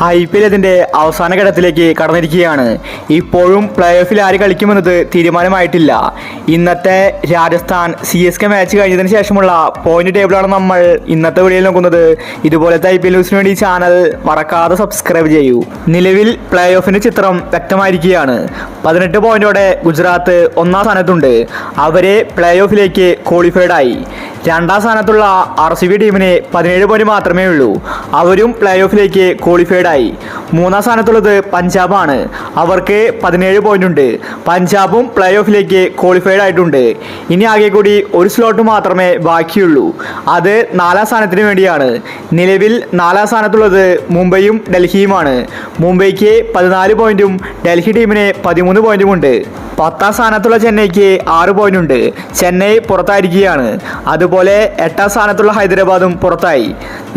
IPL അതിന്റെ അവസാന ഘട്ടത്തിലേക്ക് കടന്നിരിക്കുകയാണ്. ഇപ്പോഴും പ്ലേ ഓഫിൽ ആര് കളിക്കുമെന്നത് തീരുമാനമായിട്ടില്ല. ഇന്നത്തെ രാജസ്ഥാൻ CSK മാച്ച് കഴിഞ്ഞതിന് ശേഷമുള്ള പോയിന്റ് ടേബിളാണ് നമ്മൾ ഇന്നത്തെ വീഡിയോയിൽ നോക്കുന്നത്. ഇതുപോലത്തെ IPL ന്യൂസിന് വേണ്ടി ചാനൽ മറക്കാതെ സബ്സ്ക്രൈബ് ചെയ്യൂ. നിലവിൽ പ്ലേ ഓഫിന്റെ ചിത്രം വ്യക്തമായിരിക്കുകയാണ്. 18 പോയിന്റോടെ ഗുജറാത്ത് ഒന്നാം സ്ഥാനത്തുണ്ട്. അവരെ പ്ലേ ഓഫിലേക്ക് ക്വാളിഫൈഡ് ആയി. രണ്ടാം സ്ഥാനത്തുള്ള RCB ടീമിന് 17 പോയിന്റ് മാത്രമേ ഉള്ളൂ. അവരും പ്ലേ ഓഫിലേക്ക് ക്വാളിഫൈഡ് ആയി. മൂന്നാം സ്ഥാനത്തുള്ളത് പഞ്ചാബാണ്. അവർക്ക് 17 പോയിന്റ് ഉണ്ട്. പഞ്ചാബും പ്ലേ ഓഫിലേക്ക് ക്വാളിഫൈഡ് ആയിട്ടുണ്ട്. ഇനി ആകെ കൂടി ഒരു സ്ലോട്ട് മാത്രമേ ബാക്കിയുള്ളൂ. അത് നാലാം സ്ഥാനത്തിന് വേണ്ടിയാണ്. നിലവിൽ നാലാം സ്ഥാനത്തുള്ളത് മുംബൈയും ഡൽഹിയുമാണ്. മുംബൈക്ക് 14 പോയിന്റും ഡൽഹി ടീമിന് 13 പോയിന്റും ഉണ്ട്. 10ാം സ്ഥാനത്തുള്ള ചെന്നൈക്ക് 6 പോയിന്റ് ഉണ്ട്. ചെന്നൈ പുറത്തായിരിക്കുകയാണ്. അതുപോലെ 8ാം സ്ഥാനത്തുള്ള ഹൈദരാബാദും പുറത്തായി.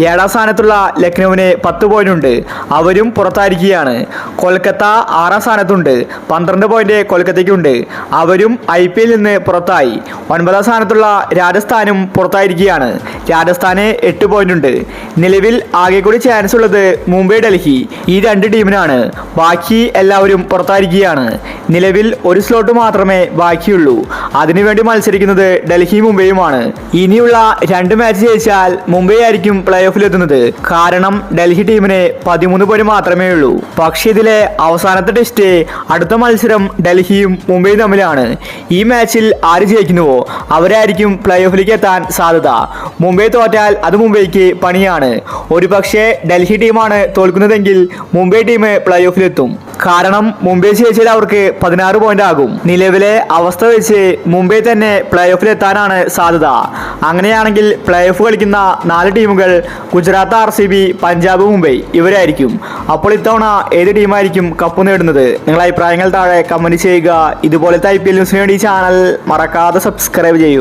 7ാം സ്ഥാനത്തുള്ള ലക്നൌവിന് 10 പോയിന്റ് ഉണ്ട്. അവരും പുറത്തായിരിക്കുകയാണ്. കൊൽക്കത്ത 6ാം സ്ഥാനത്തുണ്ട്. 12 പോയിന്റ് കൊൽക്കത്തയ്ക്കുണ്ട്. അവരും IPL നിന്ന് പുറത്തായി. 9ാം സ്ഥാനത്തുള്ള രാജസ്ഥാനും പുറത്തായിരിക്കുകയാണ്. രാജസ്ഥാന് 8 പോയിന്റ് ഉണ്ട്. നിലവിൽ ആകെ കൂടി ചാൻസ് ഉള്ളത് മുംബൈ ഡൽഹി ഈ രണ്ട് ടീമിനാണ്. ബാക്കി എല്ലാവരും പുറത്തായിരിക്കുകയാണ്. നിലവിൽ ഒരു സ്ലോട്ട് മാത്രമേ ബാക്കിയുള്ളൂ. അതിനുവേണ്ടി മത്സരിക്കുന്നത് ഡൽഹി മുംബൈയുമാണ്. ഇനിയുള്ള 2 മാച്ച് ജയിച്ചാൽ മുംബൈ ആയിരിക്കും പ്ലേ ഓഫിലെത്തുന്നത്. കാരണം ഡൽഹി ടീമിന് 13 പോയിന്റ് മാത്രമേ ഉള്ളൂ. പക്ഷേ ഇതിലെ അവസാനത്തെ ടെസ്റ്റ് അടുത്ത മത്സരം ഡൽഹിയും മുംബൈയും തമ്മിലാണ്. ഈ മാച്ചിൽ ആര് ജയിക്കുന്നുവോ അവരായിരിക്കും പ്ലേ ഓഫിലേക്ക് എത്താൻ സാധ്യത. മുംബൈ തോറ്റാൽ അത് മുംബൈക്ക് പണിയാണ്. ഒരുപക്ഷെ ഡൽഹി ടീമാണ് തോൽക്കുന്നതെങ്കിൽ മുംബൈ ടീം പ്ലേ ഓഫിലെത്തും. കാരണം മുംബൈ ജയിച്ചാൽ അവർക്ക് 16 പോയിന്റ് ആകും. നിലവിലെ അവസ്ഥ വെച്ച് മുംബൈ തന്നെ പ്ലേ ഓഫിലെത്താനാണ് സാധ്യത. അങ്ങനെയാണെങ്കിൽ പ്ലേ ഓഫ് കളിക്കുന്ന 4 ടീമുകൾ ഗുജറാത്ത്, RCB, പഞ്ചാബ്, മുംബൈ ഇവരായിരിക്കും. അപ്പോൾ ഇത്തവണ ഏത് ടീമായിരിക്കും കപ്പ് നേടുന്നത്? നിങ്ങളുടെ അഭിപ്രായങ്ങൾ താഴെ കമന്റ് ചെയ്യുക. ഇതുപോലത്തെ IPL ന്യൂസിന് വേണ്ടി ചാനൽ മറക്കാതെ സബ്സ്ക്രൈബ് ചെയ്യൂ.